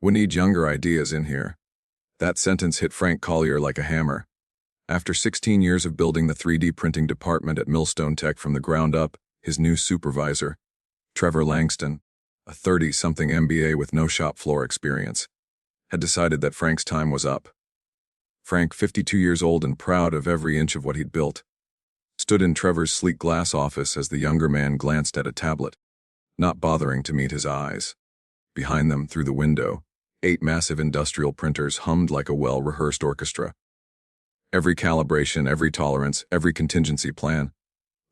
We need younger ideas in here. That sentence hit Frank Collier like a hammer. After 16 years of building the 3D printing department at Millstone Tech from the ground up, his new supervisor, Trevor Langston, a 30-something MBA with no shop floor experience, had decided that Frank's time was up. Frank, 52 years old and proud of every inch of what he'd built, stood in Trevor's sleek glass office as the younger man glanced at a tablet, not bothering to meet his eyes. Behind them, through the window, 8 massive industrial printers hummed like a well-rehearsed orchestra. Every calibration, every tolerance, every contingency plan,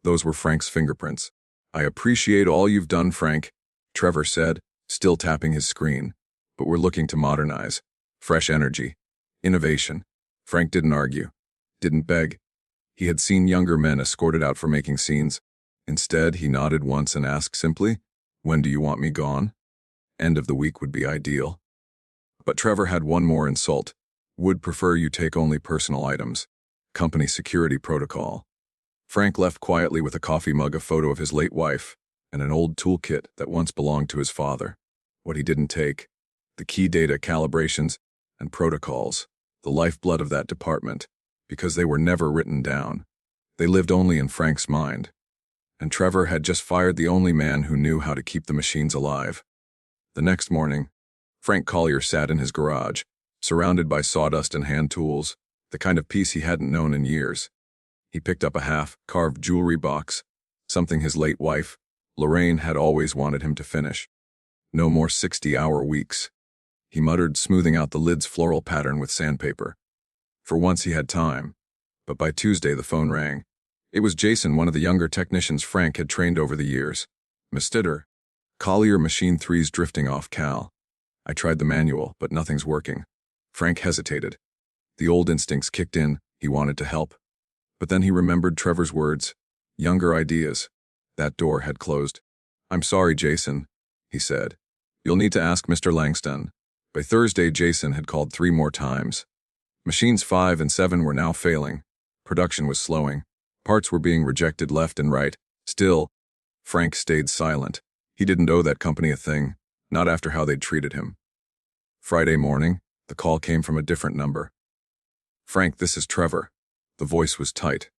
those were Frank's fingerprints. "I appreciate all you've done, Frank," Trevor said, still tapping his screen. "But we're looking to modernize. Fresh energy. Innovation." Frank didn't argue, didn't beg. He had seen younger men escorted out for making scenes. Instead, he nodded once and asked simply, "When do you want me gone?" End of the week would be ideal. But Trevor had one more insult. "Would prefer you take only personal items. Company security protocol." Frank left quietly with a coffee mug, a photo of his late wife, and an old toolkit that once belonged to his father. What he didn't take: the key data, calibrations, and protocols, the lifeblood of that department, because they were never written down. They lived only in Frank's mind. And Trevor had just fired the only man who knew how to keep the machines alive. The next morning, Frank Collier sat in his garage, surrounded by sawdust and hand tools, the kind of peace he hadn't known in years. He picked up a half-carved jewelry box, something his late wife, Lorraine, had always wanted him to finish. No more 60-hour weeks. He muttered, smoothing out the lid's floral pattern with sandpaper. For once he had time. But by Tuesday the phone rang. It was Jason, one of the younger technicians Frank had trained over the years. "Mr. Collier, Machine 3's drifting off, Cal. I tried the manual, but nothing's working." Frank hesitated. The old instincts kicked in. He wanted to help. But then he remembered Trevor's words. Younger ideas. That door had closed. "I'm sorry, Jason," he said. "You'll need to ask Mr. Langston." By Thursday, Jason had called 3 more times. Machines 5 and 7 were now failing. Production was slowing. Parts were being rejected left and right. Still, Frank stayed silent. He didn't owe that company a thing, not after how they'd treated him. Friday morning, the call came from a different number. "Frank, this is Trevor." The voice was tight.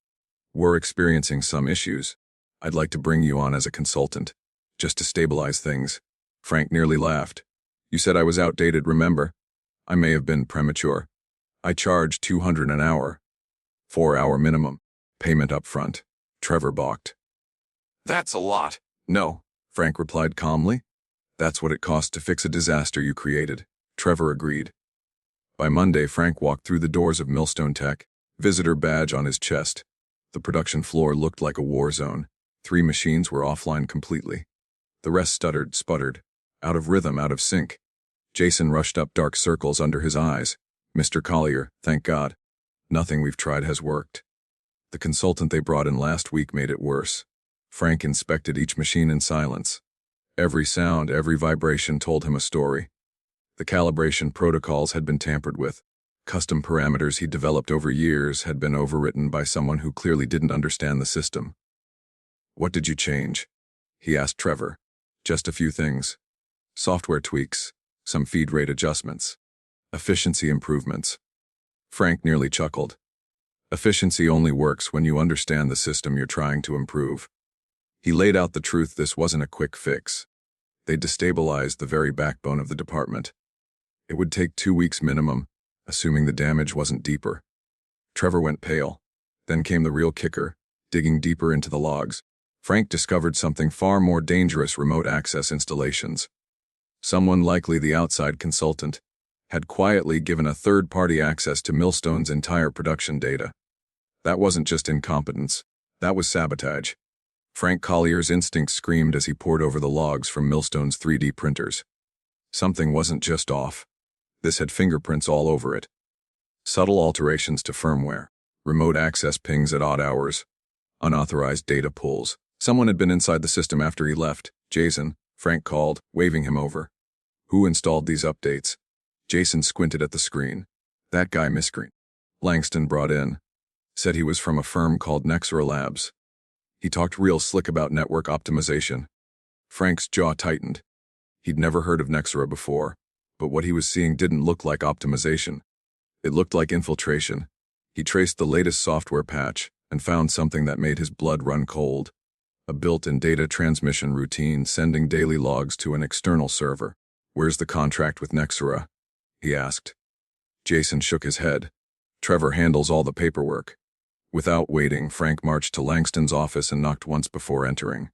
"We're experiencing some issues. I'd like to bring you on as a consultant, just to stabilize things." Frank nearly laughed. "You said I was outdated, remember? I may have been premature. I charge $200 an hour. 4-hour minimum. Payment up front." Trevor balked. "That's a lot." "No," Frank replied calmly. "That's what it costs to fix a disaster you created." Trevor agreed. By Monday, Frank walked through the doors of Millstone Tech, visitor badge on his chest. The production floor looked like a war zone. 3 machines were offline completely. The rest stuttered, sputtered, out of rhythm, out of sync. Jason rushed up, dark circles under his eyes. "Mr. Collier, thank God. Nothing we've tried has worked." The consultant they brought in last week made it worse. Frank inspected each machine in silence. Every sound, every vibration told him a story. The calibration protocols had been tampered with. Custom parameters he'd developed over years had been overwritten by someone who clearly didn't understand the system. "What did you change?" he asked Trevor. "Just a few things. Software tweaks, some feed rate adjustments, efficiency improvements." Frank nearly chuckled. Efficiency only works when you understand the system you're trying to improve. He laid out the truth: this wasn't a quick fix. They destabilized the very backbone of the department. It would take 2 weeks minimum, assuming the damage wasn't deeper. Trevor went pale. Then came the real kicker, digging deeper into the logs. Frank discovered something far more dangerous: remote access installations. Someone, likely the outside consultant, had quietly given a third-party access to Millstone's entire production data. That wasn't just incompetence, that was sabotage. Frank Collier's instincts screamed as he pored over the logs from Millstone's 3D printers. Something wasn't just off. This had fingerprints all over it. Subtle alterations to firmware, remote access pings at odd hours, unauthorized data pulls. Someone had been inside the system after he left. "Jason," Frank called, waving him over. "Who installed these updates?" Jason squinted at the screen. "That guy Miscreant. Langston brought in. Said he was from a firm called Nexora Labs. He talked real slick about network optimization." Frank's jaw tightened. He'd never heard of Nexora before. But what he was seeing didn't look like optimization. It looked like infiltration. He traced the latest software patch and found something that made his blood run cold. A built-in data transmission routine sending daily logs to an external server. "Where's the contract with Nexora?" he asked. Jason shook his head. "Trevor handles all the paperwork." Without waiting, Frank marched to Langston's office and knocked once before entering.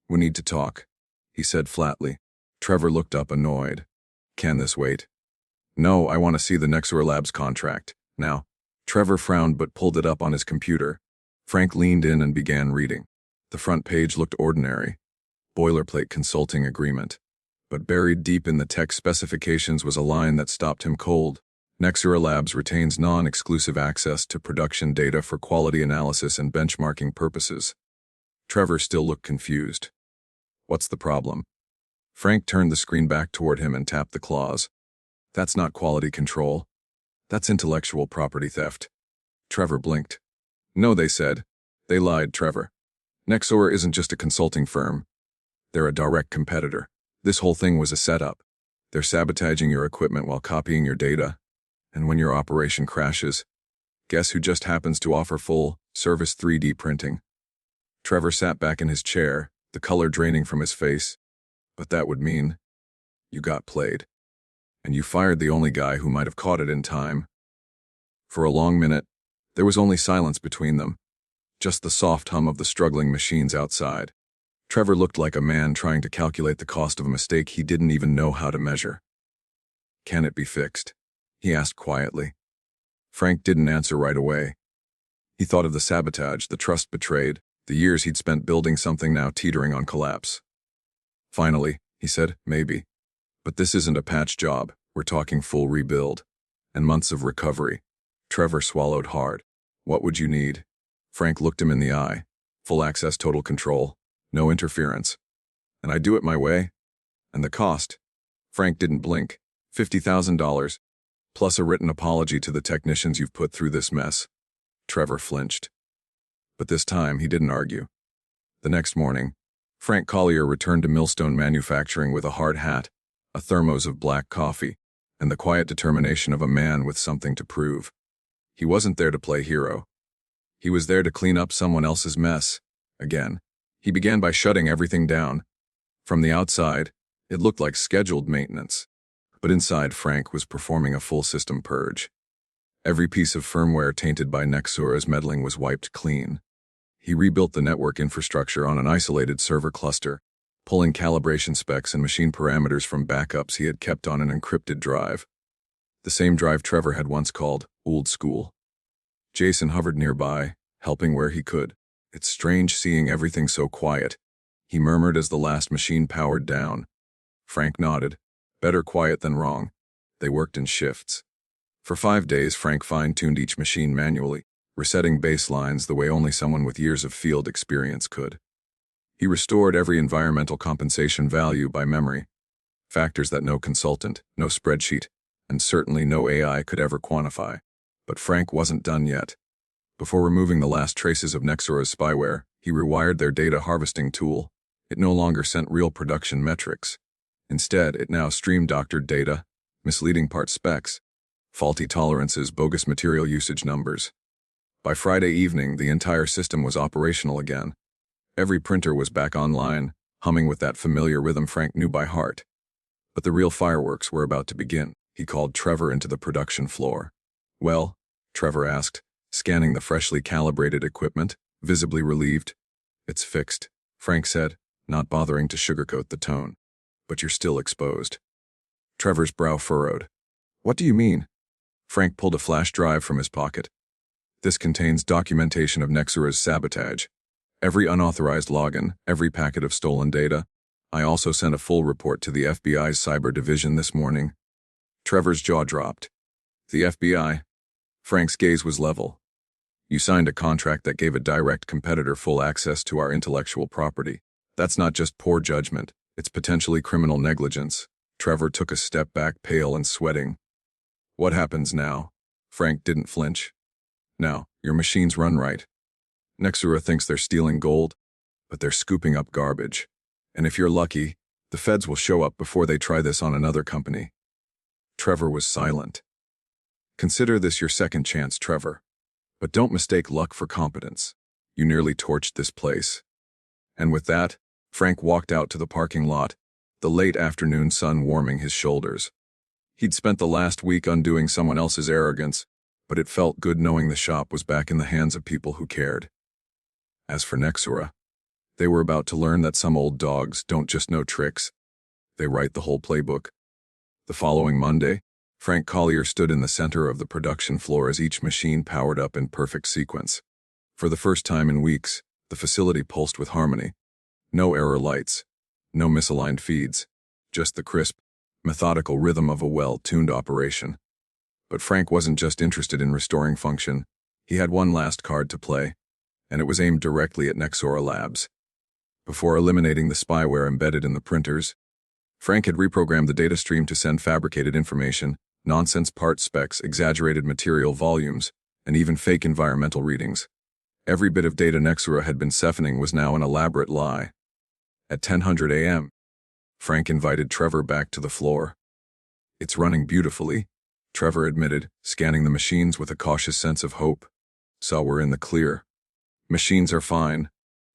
"We need to talk," he said flatly. Trevor looked up annoyed. "Can this wait?" "No, I want to see the Nexora Labs contract. Now." Trevor frowned but pulled it up on his computer. Frank leaned in and began reading. The front page looked ordinary. Boilerplate consulting agreement. But buried deep in the tech specifications was a line that stopped him cold. Nexora Labs retains non-exclusive access to production data for quality analysis and benchmarking purposes. Trevor still looked confused. "What's the problem?" Frank turned the screen back toward him and tapped the clause. "That's not quality control. That's intellectual property theft." Trevor blinked. "No," they said. They lied, Trevor. Nexora isn't just a consulting firm. They're a direct competitor. This whole thing was a setup. They're sabotaging your equipment while copying your data. And when your operation crashes, guess who just happens to offer full-service 3D printing? Trevor sat back in his chair, the color draining from his face. "But that would mean you got played. And you fired the only guy who might have caught it in time." For a long minute, there was only silence between them. Just the soft hum of the struggling machines outside. Trevor looked like a man trying to calculate the cost of a mistake he didn't even know how to measure. "Can it be fixed?" he asked quietly. Frank didn't answer right away. He thought of the sabotage, the trust betrayed, the years he'd spent building something now teetering on collapse. Finally, he said, "Maybe. But this isn't a patch job. We're talking full rebuild. And months of recovery." Trevor swallowed hard. "What would you need?" Frank looked him in the eye. "Full access, total control. No interference. And I do it my way. And the cost?" Frank didn't blink. $50,000. Plus a written apology to the technicians you've put through this mess. Trevor flinched. But this time, he didn't argue. The next morning, Frank Collier returned to Millstone Manufacturing with a hard hat, a thermos of black coffee, and the quiet determination of a man with something to prove. He wasn't there to play hero. He was there to clean up someone else's mess. Again, he began by shutting everything down. From the outside, it looked like scheduled maintenance. But inside, Frank was performing a full system purge. Every piece of firmware tainted by Nexora's meddling was wiped clean. He rebuilt the network infrastructure on an isolated server cluster, pulling calibration specs and machine parameters from backups he had kept on an encrypted drive. The same drive Trevor had once called old school. Jason hovered nearby, helping where he could. "It's strange seeing everything so quiet," he murmured as the last machine powered down. Frank nodded. Better quiet than wrong. They worked in shifts. For 5 days, Frank fine-tuned each machine manually, resetting baselines the way only someone with years of field experience could. He restored every environmental compensation value by memory, factors that no consultant, no spreadsheet, and certainly no AI could ever quantify. But Frank wasn't done yet. Before removing the last traces of Nexora's spyware, he rewired their data harvesting tool. It no longer sent real production metrics. Instead, it now streamed doctored data, misleading part specs, faulty tolerances, bogus material usage numbers. By Friday evening, the entire system was operational again. Every printer was back online, humming with that familiar rhythm Frank knew by heart. But the real fireworks were about to begin. He called Trevor into the production floor. "Well?" Trevor asked, scanning the freshly calibrated equipment, visibly relieved. "It's fixed," Frank said, not bothering to sugarcoat the tone. "But you're still exposed." Trevor's brow furrowed. "What do you mean?" Frank pulled a flash drive from his pocket. "This contains documentation of Nexora's sabotage. Every unauthorized login, every packet of stolen data. I also sent a full report to the FBI's cyber division this morning." Trevor's jaw dropped. "The FBI?" Frank's gaze was level. "You signed a contract that gave a direct competitor full access to our intellectual property. That's not just poor judgment. It's potentially criminal negligence." Trevor took a step back, pale and sweating. "What happens now?" Frank didn't flinch. "Now, your machines run right. Nexora thinks they're stealing gold, but they're scooping up garbage. And if you're lucky, the feds will show up before they try this on another company. Trevor was silent. Consider this your second chance, Trevor. But don't mistake luck for competence. You nearly torched this place. And with that, Frank walked out to the parking lot, the late afternoon sun warming his shoulders. He'd spent the last week undoing someone else's arrogance, but it felt good knowing the shop was back in the hands of people who cared. As for Nexora, they were about to learn that some old dogs don't just know tricks, they write the whole playbook. The following Monday, Frank Collier stood in the center of the production floor as each machine powered up in perfect sequence. For the first time in weeks, the facility pulsed with harmony. No error lights, no misaligned feeds, just the crisp, methodical rhythm of a well-tuned operation. But Frank wasn't just interested in restoring function. He had one last card to play, and it was aimed directly at Nexora Labs. Before eliminating the spyware embedded in the printers, Frank had reprogrammed the data stream to send fabricated information, nonsense part specs, exaggerated material volumes, and even fake environmental readings. Every bit of data Nexora had been siphoning was now an elaborate lie. At 10:00 a.m., Frank invited Trevor back to the floor. "It's running beautifully," Trevor admitted, scanning the machines with a cautious sense of hope. "So we're in the clear." "Machines are fine,"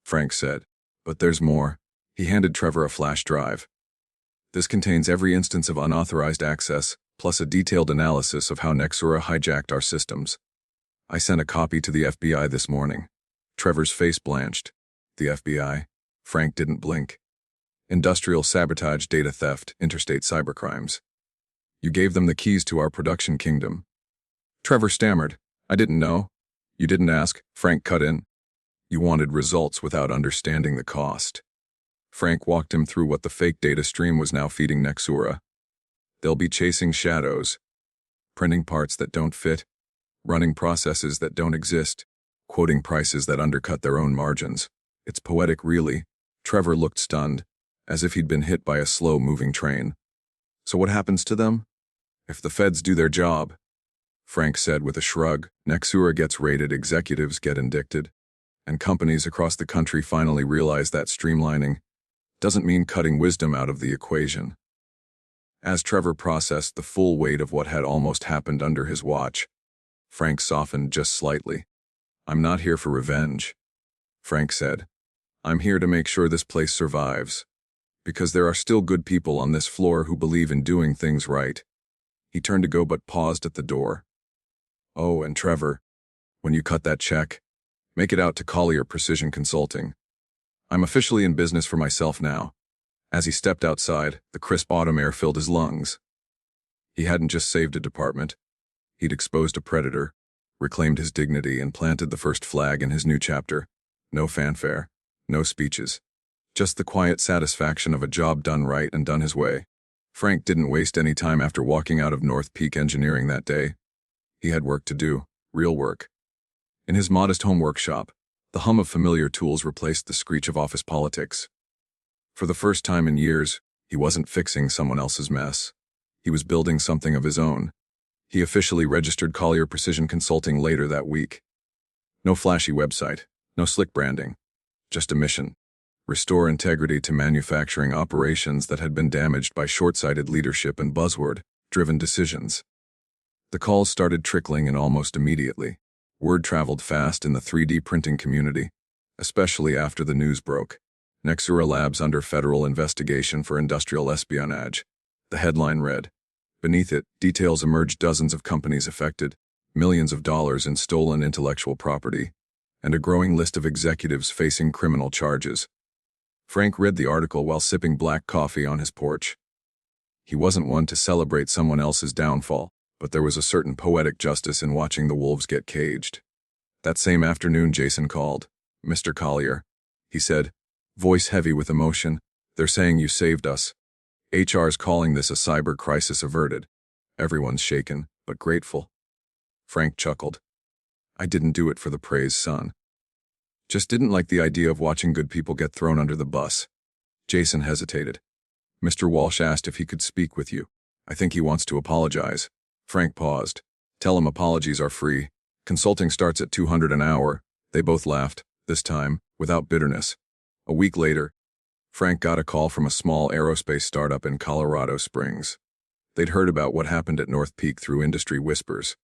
Frank said. "But there's more." He handed Trevor a flash drive. "This contains every instance of unauthorized access, plus a detailed analysis of how Nexora hijacked our systems. I sent a copy to the FBI this morning." Trevor's face blanched. "The FBI?" Frank didn't blink. "Industrial sabotage, data theft, interstate cybercrimes. You gave them the keys to our production kingdom." Trevor stammered. "I didn't know." "You didn't ask," Frank cut in. "You wanted results without understanding the cost." Frank walked him through what the fake data stream was now feeding Nexora. They'll be chasing shadows, printing parts that don't fit, running processes that don't exist, quoting prices that undercut their own margins. It's poetic, really. Trevor looked stunned, as if he'd been hit by a slow-moving train. "So what happens to them?" "If the feds do their job," Frank said with a shrug, "Nexora gets raided, executives get indicted, and companies across the country finally realize that streamlining doesn't mean cutting wisdom out of the equation." As Trevor processed the full weight of what had almost happened under his watch, Frank softened just slightly. "I'm not here for revenge," Frank said. "I'm here to make sure this place survives. Because there are still good people on this floor who believe in doing things right." He turned to go but paused at the door. "Oh, and Trevor, when you cut that check, make it out to Collier Precision Consulting. I'm officially in business for myself now." As he stepped outside, the crisp autumn air filled his lungs. He hadn't just saved a department. He'd exposed a predator, reclaimed his dignity, and planted the first flag in his new chapter. No fanfare, no speeches. Just the quiet satisfaction of a job done right and done his way. Frank didn't waste any time after walking out of North Peak Engineering that day. He had work to do, real work. In his modest home workshop, the hum of familiar tools replaced the screech of office politics. For the first time in years, he wasn't fixing someone else's mess. He was building something of his own. He officially registered Collier Precision Consulting later that week. No flashy website, no slick branding, just a mission: restore integrity to manufacturing operations that had been damaged by short-sighted leadership and buzzword-driven decisions. The calls started trickling in almost immediately. Word traveled fast in the 3D printing community, especially after the news broke. Nexora Labs under federal investigation for industrial espionage. The headline read. Beneath it, details emerged: dozens of companies affected, millions of dollars in stolen intellectual property, and a growing list of executives facing criminal charges. Frank read the article while sipping black coffee on his porch. He wasn't one to celebrate someone else's downfall, but there was a certain poetic justice in watching the wolves get caged. That same afternoon, Jason called. "Mr. Collier," he said, voice heavy with emotion, "they're saying you saved us. HR's calling this a cyber crisis averted. Everyone's shaken, but grateful." Frank chuckled. "I didn't do it for the praise, son. Just didn't like the idea of watching good people get thrown under the bus." Jason hesitated. "Mr. Walsh asked if he could speak with you. I think he wants to apologize." Frank paused. "Tell him apologies are free. Consulting starts at $200 an hour." They both laughed, this time, without bitterness. A week later, Frank got a call from a small aerospace startup in Colorado Springs. They'd heard about what happened at North Peak through industry whispers.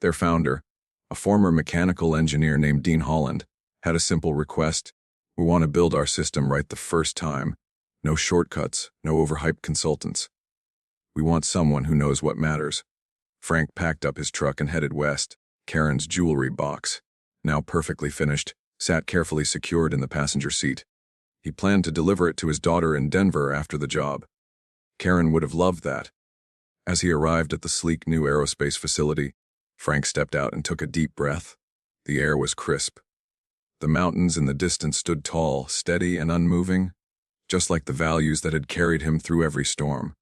Their founder, a former mechanical engineer named Dean Holland, had a simple request. We want to build our system right the first time. No shortcuts, no overhyped consultants. We want someone who knows what matters. Frank packed up his truck and headed west. Karen's jewelry box, now perfectly finished, sat carefully secured in the passenger seat. He planned to deliver it to his daughter in Denver after the job. Karen would have loved that. As he arrived at the sleek new aerospace facility, Frank stepped out and took a deep breath. The air was crisp. The mountains in the distance stood tall, steady, and unmoving, just like the values that had carried him through every storm.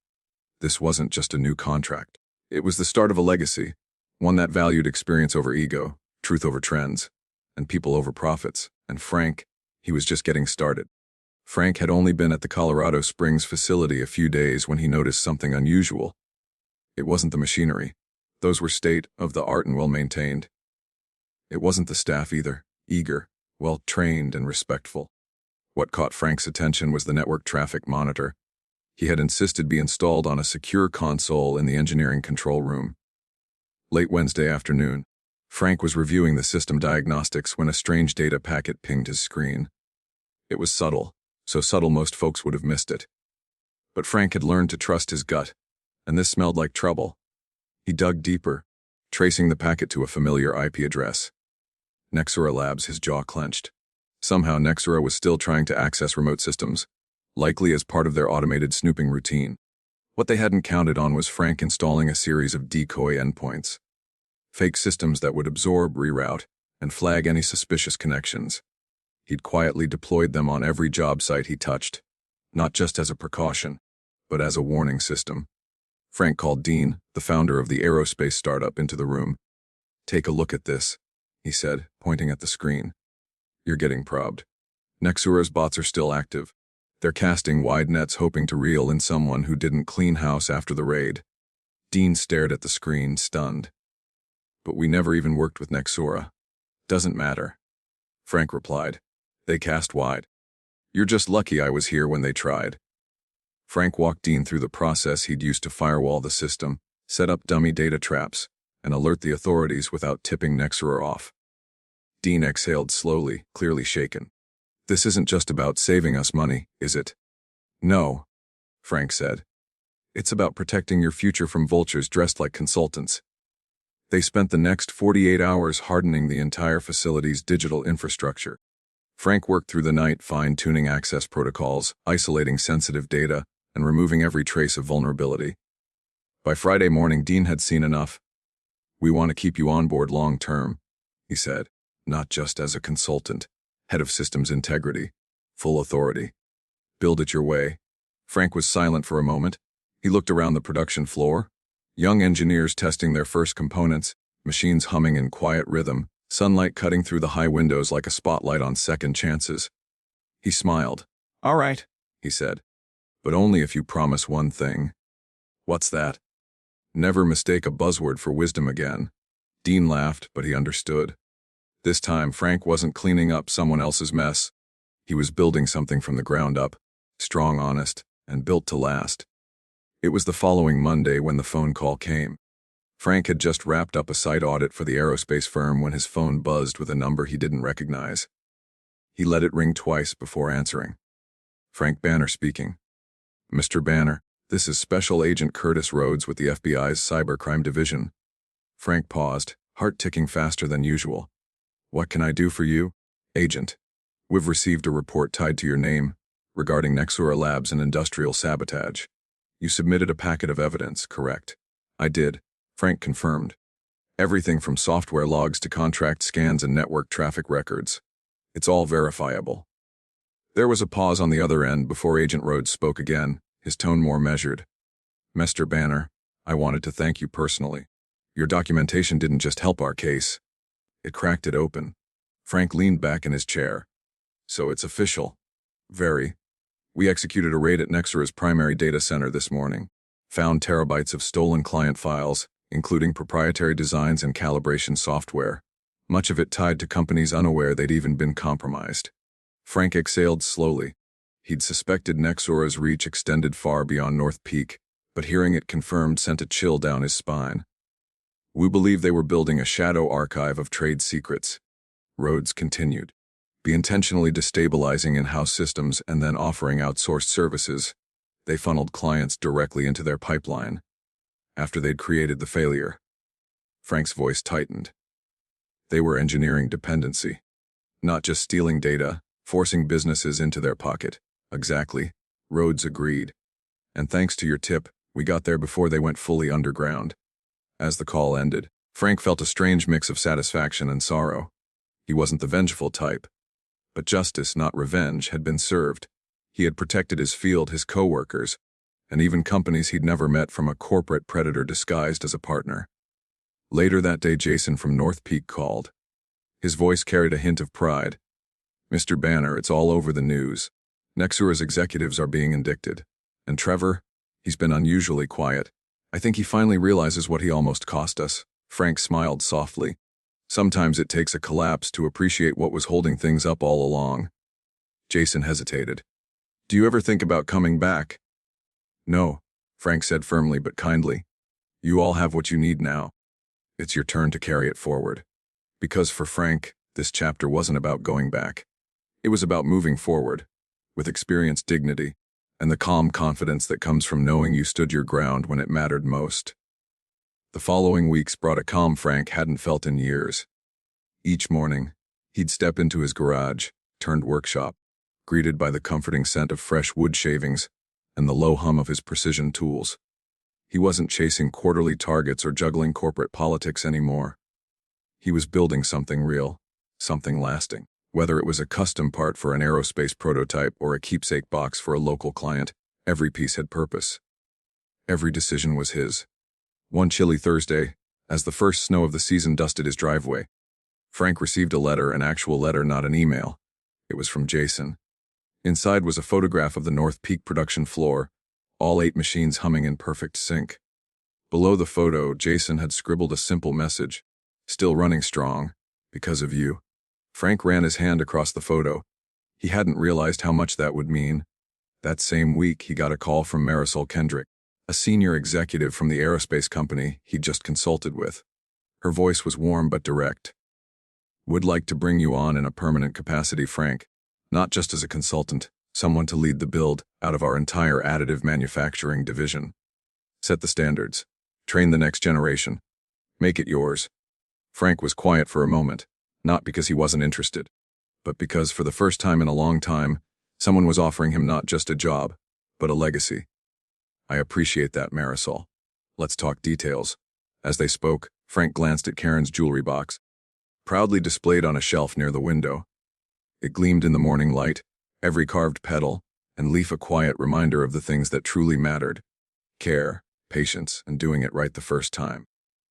This wasn't just a new contract. It was the start of a legacy, one that valued experience over ego, truth over trends, and people over profits. And Frank, he was just getting started. Frank had only been at the Colorado Springs facility a few days when he noticed something unusual. It wasn't the machinery. Those were state-of-the-art and well-maintained. It wasn't the staff either, eager, well-trained, and respectful. What caught Frank's attention was the network traffic monitor. He had insisted be installed on a secure console in the engineering control room. Late Wednesday afternoon, Frank was reviewing the system diagnostics when a strange data packet pinged his screen. It was subtle, so subtle most folks would have missed it. But Frank had learned to trust his gut, and this smelled like trouble. He dug deeper, tracing the packet to a familiar IP address. Nexora Labs, his jaw clenched. Somehow Nexora was still trying to access remote systems, likely as part of their automated snooping routine. What they hadn't counted on was Frank installing a series of decoy endpoints. Fake systems that would absorb, reroute, and flag any suspicious connections. He'd quietly deployed them on every job site he touched, not just as a precaution, but as a warning system. Frank called Dean, the founder of the aerospace startup, into the room. "Take a look at this," he said, pointing at the screen. "You're getting probed. Nexora's bots are still active. They're casting wide nets hoping to reel in someone who didn't clean house after the raid." Dean stared at the screen, stunned. "But we never even worked with Nexora." "Doesn't matter," Frank replied. "They cast wide. You're just lucky I was here when they tried." Frank walked Dean through the process he'd used to firewall the system, set up dummy data traps, and alert the authorities without tipping Nexora off. Dean exhaled slowly, clearly shaken. "This isn't just about saving us money, is it?" "No," Frank said. "It's about protecting your future from vultures dressed like consultants." They spent the next 48 hours hardening the entire facility's digital infrastructure. Frank worked through the night fine-tuning access protocols, isolating sensitive data, and removing every trace of vulnerability. By Friday morning, Dean had seen enough. "We want to keep you on board long-term," he said, "not just as a consultant, head of systems integrity, full authority. Build it your way." Frank was silent for a moment. He looked around the production floor. Young engineers testing their first components, machines humming in quiet rhythm, sunlight cutting through the high windows like a spotlight on second chances. He smiled. "All right," he said, "but only if you promise one thing." "What's that?" "Never mistake a buzzword for wisdom again." Dean laughed, but he understood. This time, Frank wasn't cleaning up someone else's mess. He was building something from the ground up, strong, honest, and built to last. It was the following Monday when the phone call came. Frank had just wrapped up a site audit for the aerospace firm when his phone buzzed with a number he didn't recognize. He let it ring twice before answering. "Frank Banner speaking." "Mr. Banner, this is Special Agent Curtis Rhodes with the FBI's Cybercrime Division." Frank paused, heart ticking faster than usual. "What can I do for you?" "Agent, we've received a report tied to your name regarding Nexora Labs and industrial sabotage. You submitted a packet of evidence, correct?" "I did," Frank confirmed. "Everything from software logs to contract scans and network traffic records. It's all verifiable." There was a pause on the other end before Agent Rhodes spoke again, his tone more measured. "Mr. Banner, I wanted to thank you personally. Your documentation didn't just help our case. It cracked it open." Frank leaned back in his chair. "So it's official." "Very. We executed a raid at Nexora's primary data center this morning. Found terabytes of stolen client files, including proprietary designs and calibration software. Much of it tied to companies unaware they'd even been compromised." Frank exhaled slowly. He'd suspected Nexora's reach extended far beyond North Peak, but hearing it confirmed sent a chill down his spine. We believe they were building a shadow archive of trade secrets. Rhodes continued. Be intentionally destabilizing in-house systems and then offering outsourced services. They funneled clients directly into their pipeline. After they'd created the failure. Frank's voice tightened. They were engineering dependency. Not just stealing data, forcing businesses into their pocket. Exactly. Rhodes agreed. And thanks to your tip, we got there before they went fully underground. As the call ended, Frank felt a strange mix of satisfaction and sorrow. He wasn't the vengeful type. But justice, not revenge, had been served. He had protected his field, his co-workers, and even companies he'd never met from a corporate predator disguised as a partner. Later that day, Jason from North Peak called. His voice carried a hint of pride. Mr. Banner, it's all over the news. Nexora's executives are being indicted. And Trevor, he's been unusually quiet. I think he finally realizes what he almost cost us. Frank smiled softly. Sometimes it takes a collapse to appreciate what was holding things up all along. Jason hesitated. Do you ever think about coming back? No, Frank said firmly but kindly. You all have what you need now. It's your turn to carry it forward. Because for Frank, this chapter wasn't about going back. It was about moving forward, with experienced dignity, and the calm confidence that comes from knowing you stood your ground when it mattered most. The following weeks brought a calm Frank hadn't felt in years. Each morning, he'd step into his garage, turned workshop, greeted by the comforting scent of fresh wood shavings and the low hum of his precision tools. He wasn't chasing quarterly targets or juggling corporate politics anymore. He was building something real, something lasting. Whether it was a custom part for an aerospace prototype or a keepsake box for a local client, every piece had purpose. Every decision was his. One chilly Thursday, as the first snow of the season dusted his driveway, Frank received a letter, an actual letter, not an email. It was from Jason. Inside was a photograph of the North Peak production floor, all 8 machines humming in perfect sync. Below the photo, Jason had scribbled a simple message, still running strong, because of you. Frank ran his hand across the photo. He hadn't realized how much that would mean. That same week, he got a call from Marisol Kendrick, a senior executive from the aerospace company he'd just consulted with. Her voice was warm but direct. Would like to bring you on in a permanent capacity, Frank. Not just as a consultant, someone to lead the build out of our entire additive manufacturing division. Set the standards. Train the next generation. Make it yours. Frank was quiet for a moment, not because he wasn't interested, but because for the first time in a long time, someone was offering him not just a job, but a legacy. I appreciate that, Marisol. Let's talk details. As they spoke, Frank glanced at Karen's jewelry box, proudly displayed on a shelf near the window. It gleamed in the morning light, every carved petal and leaf a quiet reminder of the things that truly mattered. Care, patience, and doing it right the first time.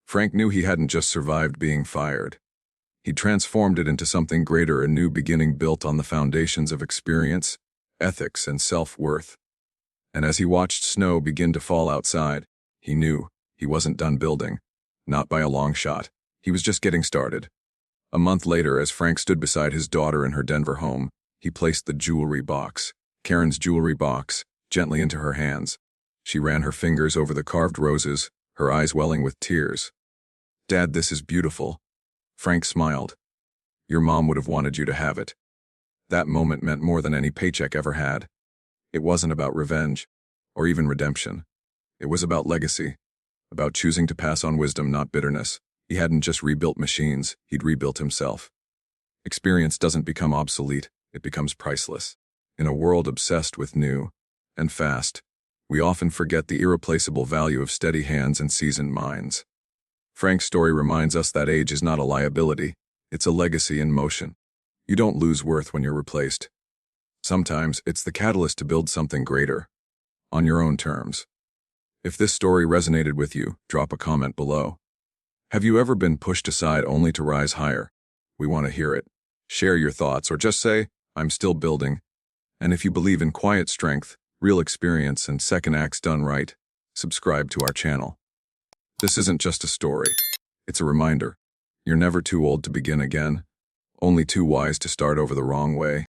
Frank knew he hadn't just survived being fired. He'd transformed it into something greater, a new beginning built on the foundations of experience, ethics, and self-worth. And as he watched snow begin to fall outside, he knew he wasn't done building. Not by a long shot. He was just getting started. A month later, as Frank stood beside his daughter in her Denver home, he placed the jewelry box, Karen's jewelry box, gently into her hands. She ran her fingers over the carved roses, her eyes welling with tears. Dad, this is beautiful. Frank smiled. Your mom would have wanted you to have it. That moment meant more than any paycheck ever had. It wasn't about revenge, or even redemption. It was about legacy, about choosing to pass on wisdom, not bitterness. He hadn't just rebuilt machines, he'd rebuilt himself. Experience doesn't become obsolete, it becomes priceless. In a world obsessed with new and fast, we often forget the irreplaceable value of steady hands and seasoned minds. Frank's story reminds us that age is not a liability, it's a legacy in motion. You don't lose worth when you're replaced. Sometimes it's the catalyst to build something greater, on your own terms. If this story resonated with you, drop a comment below. Have you ever been pushed aside only to rise higher? We want to hear it. Share your thoughts or just say, I'm still building. And if you believe in quiet strength, real experience, and second acts done right, subscribe to our channel. This isn't just a story. It's a reminder. You're never too old to begin again, only too wise to start over the wrong way.